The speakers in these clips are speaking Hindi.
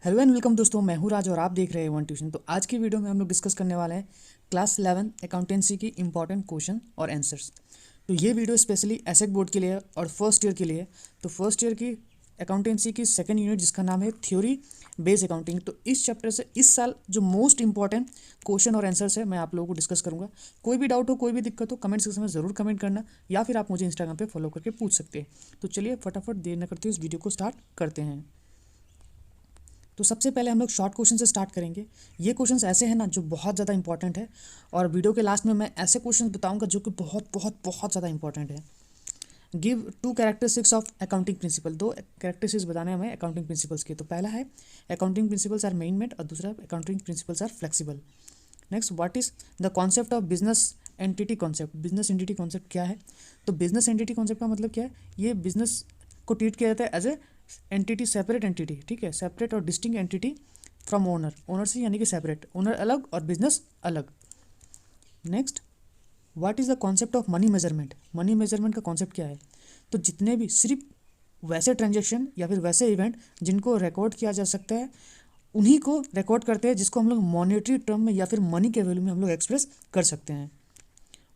हेलो एंड वेलकम दोस्तों, मैं हूँ राज और आप देख रहे हैं वन ट्यूशन। तो आज की वीडियो में हम लोग डिस्कस करने वाले हैं क्लास 11 अकाउंटेंसी की इंपॉर्टेंट क्वेश्चन और आंसर्स। तो ये वीडियो स्पेशली एसेट बोर्ड के लिए है और फर्स्ट ईयर के लिए है। तो फर्स्ट ईयर की अकाउंटेंसी की सेकंड यूनिट जिसका नाम है थ्योरी बेस्ड अकाउंटिंग, तो इस चैप्टर से इस साल जो मोस्ट इंपॉर्टेंट क्वेश्चन और आंसर्स है मैं आप लोगों को डिस्कस करूंगा। कोई भी डाउट हो, कोई भी दिक्कत हो, कमेंट सेक्शन में ज़रूर कमेंट करना या फिर आप मुझे इंस्टाग्राम पे फॉलो करके पूछ सकते हैं। तो चलिए फटाफट देर न करते हुए इस वीडियो को स्टार्ट करते हैं। तो सबसे पहले हम लोग शॉर्ट क्वेश्चन से स्टार्ट करेंगे। ये क्वेश्चंस ऐसे हैं ना जो बहुत ज़्यादा इंपॉर्टेंट है, और वीडियो के लास्ट में मैं ऐसे क्वेश्चंस बताऊंगा जो कि बहुत बहुत बहुत ज़्यादा इंपॉर्टेंट है। Give two characteristics of accounting principle. दो कैरेक्टरिस्टिक्स बताने हैं हमें अकाउंटिंग प्रिंसिपल्स के। तो पहला है accounting principles are man made और दूसरा accounting principles are flexible. Next, what is the concept of business entity concept. Business entity concept क्या है? तो बिजनेस एंटिटी कॉन्सेप्ट का मतलब क्या है? ये बिजनेस को ट्रीट किया जाता है as a entity, separate entity, ठीक है, सेपरेट और distinct entity from owner. Owner से यानी कि सेपरेट, ओनर अलग और बिजनेस अलग। Next, what is the concept of money measurement. Money measurement का कॉन्सेप्ट क्या है? तो जितने भी सिर्फ वैसे ट्रांजेक्शन या फिर वैसे इवेंट जिनको रिकॉर्ड किया जा सकता है उन्हीं को रिकॉर्ड करते हैं, जिसको हम लोग मॉनेटरी टर्म में या फिर मनी के वैल्यू में हम लोग एक्सप्रेस कर सकते हैं।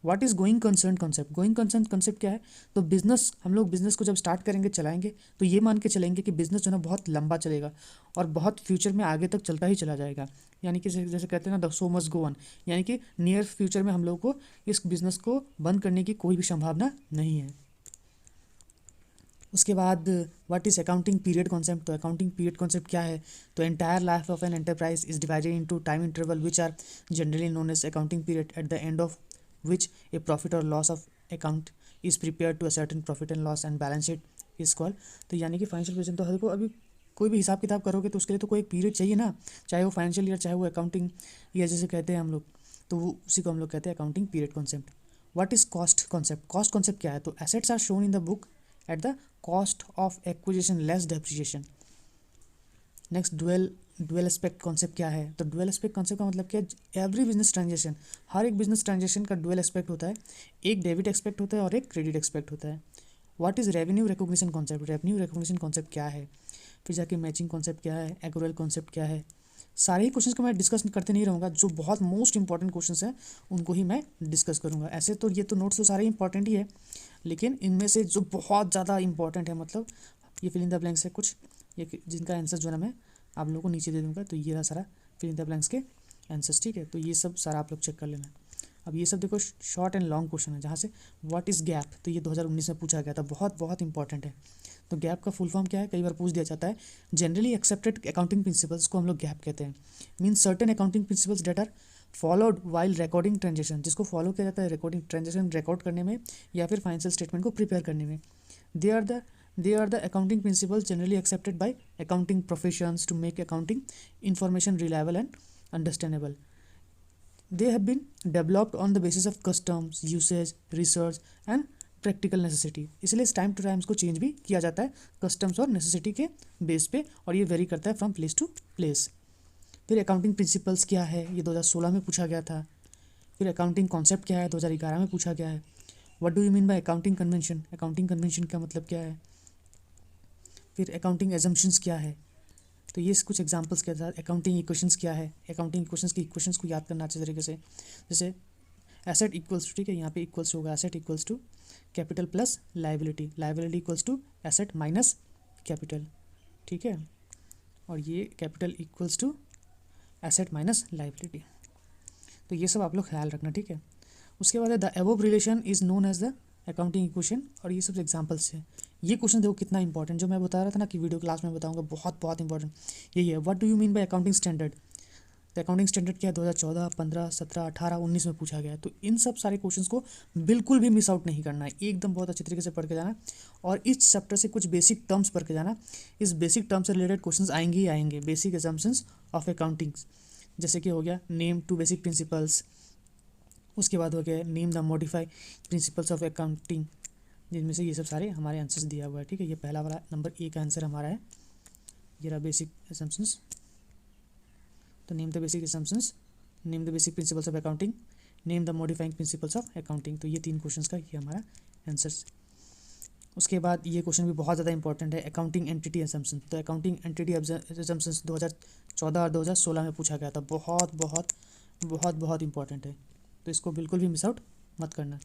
What is going concern concept. Going concern concept क्या है? तो बिजनेस, हम लोग बिजनेस को जब स्टार्ट करेंगे, चलाएंगे, तो ये मान के चलेंगे कि बिजनेस जो है ना बहुत लंबा चलेगा और बहुत फ्यूचर में आगे तक चलता ही चला जाएगा। यानी कि जैसे जैसे कहते हैं ना, the so must go on, यानी कि नियर फ्यूचर में हम लोग को इस बिज़नेस को बंद करने की कोई भी संभावना नहीं है। उसके बाद what is accounting period concept. तो अकाउंटिंग पीरियड कॉन्सेप्ट क्या है? तो entire life of an enterprise is divided into time interval which are generally known as accounting period, at the end of which a profit or loss of account is prepared to a certain profit and loss and balance sheet is called। तो यानी कि फाइनेंशियल प्रेजेंट, तो हर को अभी कोई भी हिसाब किताब करोगे तो उसके लिए तो कोई एक पीरियड चाहिए ना, चाहे वो फाइनेंशियल ईयर चाहे वो अकाउंटिंग ईयर जैसे कहते हैं हम लोग, तो वो उसी को हम लोग कहते हैं accounting period concept. What is cost concept. Cost concept क्या है? तो assets are shown in the book at the cost of acquisition less depreciation. Next, dual aspect concept क्या है? तो डुअल एस्पेक्ट कॉन्सेप्ट का मतलब क्या है? एवरी बिजनेस ट्रांजेक्शन, हर एक बिजनेस ट्रांजेक्शन का डुअल एस्पेक्ट होता है। एक डेबिट एक्सपेक्ट होता है और एक क्रेडिट एक्सपेक्ट होता है। What is revenue recognition concept. Revenue recognition concept क्या है? फिर जाके मैचिंग कॉन्सेप्ट क्या है, एक्रूअल कॉन्सेप्ट क्या है। सारे ही क्वेश्चंस को मैं डिस्कस करते नहीं रहूँगा, जो बहुत मोस्ट इंपॉर्टेंट क्वेश्चंस हैं उनको ही मैं डिस्कस करूँगा। ऐसे तो ये तो नोट्स तो सारे इंपॉर्टेंट ही है, लेकिन इनमें से जो बहुत ज़्यादा इंपॉर्टेंट है, मतलब ये फिल इन द ब्लैंक्स है कुछ, ये जिनका आंसर जो है ना मैं आप लोगों को नीचे दे दूंगा। तो ये रहा सारा फिल इन द ब्लैंक्स के आंसर्स, ठीक है। तो ये सब सारा आप लोग चेक कर लेना। अब ये सब देखो शॉर्ट एंड लॉन्ग क्वेश्चन है, जहाँ से व्हाट इज़ गैप, तो ये 2019 में पूछा गया था, बहुत बहुत इंपॉर्टेंट है। तो गैप का फुल फॉर्म क्या है? कई बार पूछ दिया जाता है। जनरली एक्सेप्टेड अकाउंटिंग प्रिंसिपल्स को हम लोग गैप कहते हैं। Means certain accounting principles that are followed while recording transaction, जिसको फॉलो किया जाता है रिकॉर्डिंग ट्रांजेक्शन रिकॉर्ड करने में या फिर फाइनेंशियल स्टेटमेंट को प्रिपेयर करने में। They are the they are the accounting principles generally accepted by accounting professions to make accounting information reliable and understandable. They have been developed on the basis of customs, usage, research and practical necessity। इसलिए टाइम टू टाइम इसको चेंज भी किया जाता है कस्टम्स और नेसेसिटी के बेस पे, और ये वेरी करता है फ्रॉम प्लेस टू प्लेस। फिर अकाउंटिंग प्रिंसिपल्स क्या है? ये 2016 में पूछा गया था। फिर अकाउंटिंग कॉन्सेप्ट क्या है? 2011 में पूछा गया है। What do you mean by accounting convention. Accounting convention का मतलब क्या है? फिर अकाउंटिंग एजम्पशंस क्या है? तो ये कुछ एग्जांपल्स के साथ अकाउंटिंग इक्वेशंस क्या है? अकाउंटिंग इक्वेशंस की इक्वेशंस को याद करना अच्छे तरीके से। जैसे एसेट इक्वल्स टू, ठीक है, यहाँ पे इक्वल्स होगा asset equals to capital plus liability, liability equals to asset minus capital, ठीक है, और ये capital equals to asset minus liability. तो ये सब आप लोग ख्याल रखना, ठीक है। उसके बाद the above relation is known as the accounting equation, और ये सब एग्जांपल्स है। ये क्वेश्चन देखो कितना इंपॉर्टेंट, जो मैं बता रहा था ना कि वीडियो क्लास में बताऊंगा, बहुत बहुत इंपॉर्टेंट यही है। What do you mean by accounting standard. तो अकाउंटिंग स्टैंडर्ड क्या है? 2014, 15, 17, 18, 19 में पूछा गया है। तो इन सब सारे क्वेश्चंस को बिल्कुल भी मिस आउट नहीं करना है, एकदम बहुत अच्छे तरीके से पढ़ के जाना, और इस चैप्टर से कुछ बेसिक टर्म्स पढ़ के जाना। इस बेसिक टर्म से रिलेटेड क्वेश्चंस आएंगे ही आएंगे। बेसिक एजम्पशंस ऑफ अकाउंटिंग, जैसे कि हो गया नेम टू बेसिक प्रिंसिपल्स, उसके बाद हो गया name the modify principles of accounting, जिनमें से ये सब सारे हमारे आंसर्स दिया हुआ है, ठीक है। ये पहला वाला नंबर ए का आंसर हमारा है, ये रहा बेसिक असम्पशंस। तो name the basic assumptions, name the basic principles of accounting, name the modifying principles of accounting. तो ये तीन क्वेश्चंस का ये हमारा आंसर्स। उसके बाद ये क्वेश्चन भी बहुत ज़्यादा इंपॉर्टेंट है, अकाउंटिंग एंटिटी असम्पशन। तो अकाउंटिंग एंटिटी असम्पशंस 2014 और 2016 में पूछा गया था। बहुत बहुत बहुत बहुत इंपॉर्टेंट है, तो इसको बिल्कुल भी मिस आउट मत करना।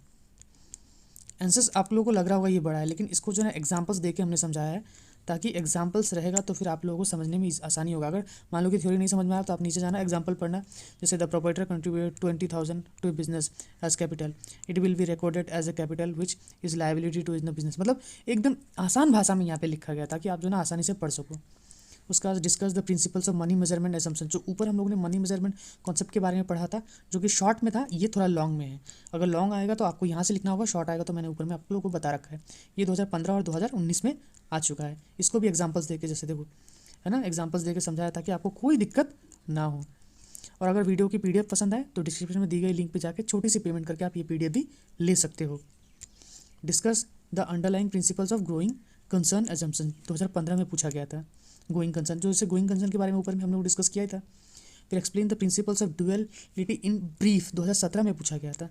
आंसर्स आप लोगों को लग रहा होगा ये बड़ा है, लेकिन इसको जो है एग्जांपल्स दे के हमने समझाया है, ताकि एग्जांपल्स रहेगा तो फिर आप लोगों को समझने में आसानी होगा। अगर मान लो कि थ्योरी नहीं समझ में आया तो आप नीचे जाना, एग्जांपल पढ़ना। जैसे the proprietor contributed 20,000 to business as capital, it will be recorded as a capital which is liability to in the business. मतलब एकदम आसान भाषा में यहाँ पे लिखा गया ताकि आप जो ना आसानी से पढ़ सको। उसका बाद discuss the principles of money measurement assumption. जो ऊपर हम लोगों ने मनी मेजरमेंट कॉन्सेप्ट के बारे में पढ़ा था, जो कि शॉर्ट में था, ये थोड़ा लॉन्ग में है। अगर लॉन्ग आएगा तो आपको यहाँ से लिखना होगा, शॉर्ट आएगा तो मैंने ऊपर में आप लोगों को बता रखा है। ये 2015 और 2019 में आ चुका है। इसको भी एग्जाम्पल्स दे के, जैसे देखो है ना, एग्जाम्पल्स दे के समझाया ताकि आपको कोई दिक्कत ना हो। और अगर वीडियो की PDF पसंद आए तो डिस्क्रिप्शन में दी गई लिंक पे जाके छोटी सी पेमेंट करके आप ये PDF भी ले सकते हो। Discuss the underlying principles of growing concern assumption 2015 में पूछा गया था। गोइंग कंसर्न, जो जैसे गोइंग कंसर्न के बारे में ऊपर में हम लोग डिस्कस किया ही था। फिर explain the principles of duality in brief 2017 में पूछा गया था।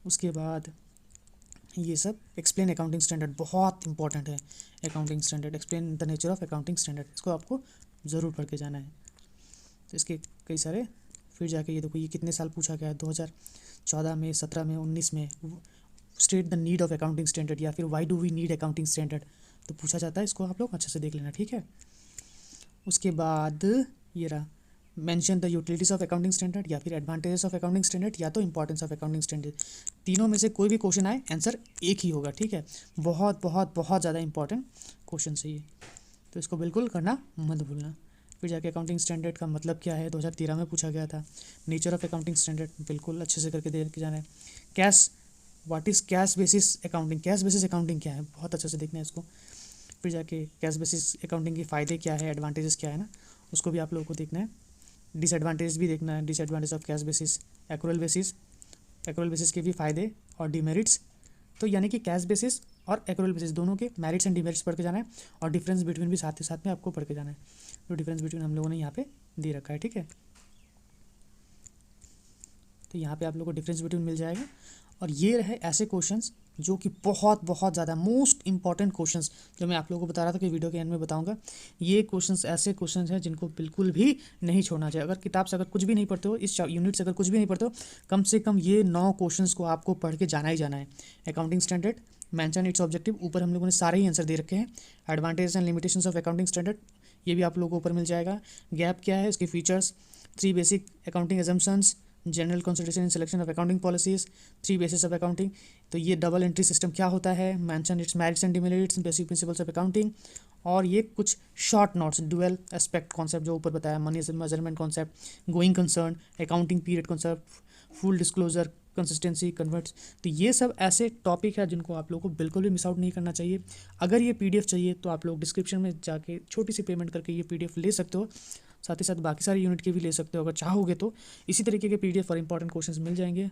उसके बाद ये सब एक्सप्लेन अकाउंटिंग स्टैंडर्ड, बहुत इंपॉर्टेंट है accounting standard. Explain the nature of accounting standard, इसको आपको ज़रूर पढ़ के जाना है। तो इसके कई सारे, फिर जाके ये देखो ये कितने साल पूछा गया है, 2014 में, 17 में, 19 में। State the need of accounting standard या फिर why do we need accounting standard, तो पूछा जाता है। इसको आप लोग अच्छे से देख लेना, ठीक है। उसके बाद ये रहा, mention the utilities of accounting standard या फिर एडवांटेजेस ऑफ अकाउंटिंग स्टैंडर्ड या तो इंपॉर्टेंस ऑफ अकाउंटिंग स्टैंडर्ड। तीनों में से कोई भी क्वेश्चन आए, आंसर एक ही होगा, ठीक है। बहुत बहुत बहुत ज़्यादा इंपॉर्टेंट क्वेश्चन है ये, तो इसको बिल्कुल करना मत भूलना। फिर जाके अकाउंटिंग स्टैंडर्ड का मतलब क्या है, 2013 में पूछा गया था। नेचर ऑफ अकाउंटिंग स्टैंडर्ड बिल्कुल अच्छे से करके देख के जाना है। Cash, what is cash basis accounting, cash basis accounting क्या है, बहुत अच्छे से देखना है इसको। फिर जाके कैश बेसिस अकाउंटिंग के फ़ायदे क्या है, एडवांटेजेस क्या है ना, उसको भी आप लोगों को देखना है। डिसएडवांटेज भी देखना है, disadvantage of cash basis, accrual basis के भी फ़ायदे और डिमेरिट्स। तो यानी कि कैश बेसिस और एक्रूअल बेसिस दोनों के मेरिट्स एंड डिमेरिट्स पढ़ के जाना है, और डिफरेंस बिटवीन भी साथ ही साथ में आपको पढ़ के जाना है। तो डिफरेंस बिटवीन हम लोगों ने यहाँ पे दे रखा है, ठीक है। तो यहाँ पे आप लोगों को डिफरेंस बिटवीन मिल जाएगा। और ये रहे ऐसे क्वेश्चंस जो कि बहुत बहुत ज़्यादा मोस्ट इंपॉर्टेंट क्वेश्चंस, जो मैं आप लोगों को बता रहा था कि वीडियो के एंड में बताऊंगा। ये क्वेश्चंस ऐसे क्वेश्चंस हैं जिनको बिल्कुल भी नहीं छोड़ना चाहिए। अगर किताब से अगर कुछ भी नहीं पढ़ते हो, इस यूनिट से अगर कुछ भी नहीं पढ़ते हो, कम से कम ये 9 क्वेश्चंस को आपको पढ़ के जाना ही जाना है। Accounting standard, mention it's objective, ऊपर हम लोगों ने सारे ही आंसर दे रखे हैं। Advantage and limitations of accounting standard, ये भी आप लोगों को ऊपर मिल जाएगा। गैप क्या है, इसके features, 3 basic accounting assumptions, general consideration in selection of accounting policies, 3 basis of accounting. तो ये डबल एंट्री सिस्टम क्या होता है, mention it's merits and demerits, basic principles of accounting. और ये कुछ short notes, dual aspect concept जो ऊपर बताया, money measurement concept, going concern, accounting period concept, full disclosure, consistency, converts. तो ये सब ऐसे टॉपिक है जिनको आप लोगों को बिल्कुल भी मिस आउट नहीं करना चाहिए। अगर ये PDF चाहिए तो आप लोग डिस्क्रिप्शन में जाके छोटी सी पेमेंट करके ये PDF ले सकते हो। साथ ही साथ बाकी सारे यूनिट के भी ले सकते हो अगर चाहोगे तो। इसी तरीके के PDF और इंपॉर्टेंट क्वेश्चंस मिल जाएंगे।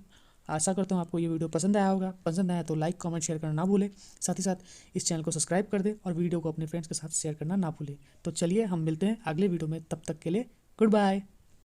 आशा करता हूँ आपको ये वीडियो पसंद आया होगा। पसंद आया तो लाइक, कमेंट, शेयर करना ना भूले। साथ ही साथ इस चैनल को सब्सक्राइब कर दे और वीडियो को अपने फ्रेंड्स के साथ शेयर करना ना भूले। तो चलिए हम मिलते हैं अगले वीडियो में, तब तक के लिए गुड बाय।